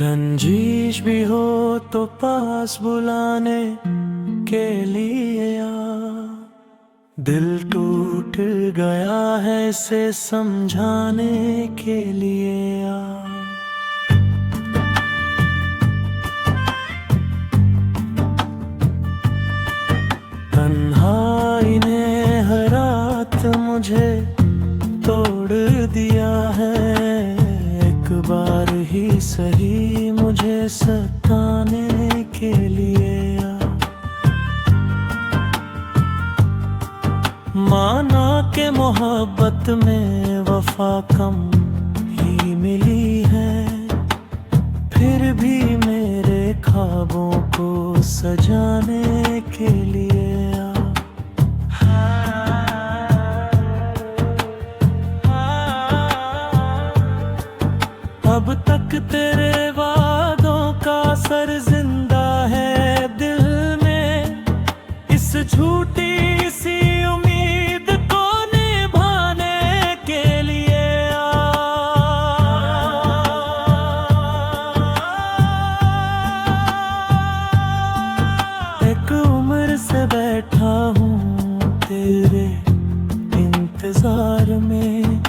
रंजीश भी हो तो पास बुलाने के लिए आ, दिल टूट गया है इसे समझाने के लिए आ। तन्हाई ने हर रात मुझे तोड़ दिया है, एक बार ही सही मुझे सताने के लिए आ। माना के मोहब्बत में वफा कम ही मिली है, फिर भी मेरे ख्वाबों को सजाने के लिए आ। अब तक तेरे वादों का असर जिंदा है दिल में, इस झूठी सी उम्मीद को निभाने के लिए आ। एक उम्र से बैठा हूँ तेरे इंतजार में,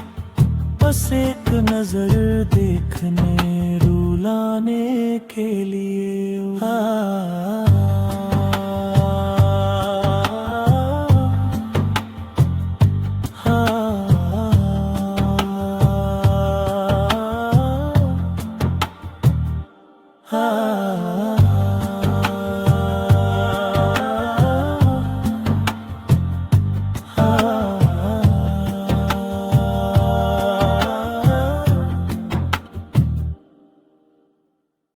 बस एक नजर देखने रुलाने के लिए आ।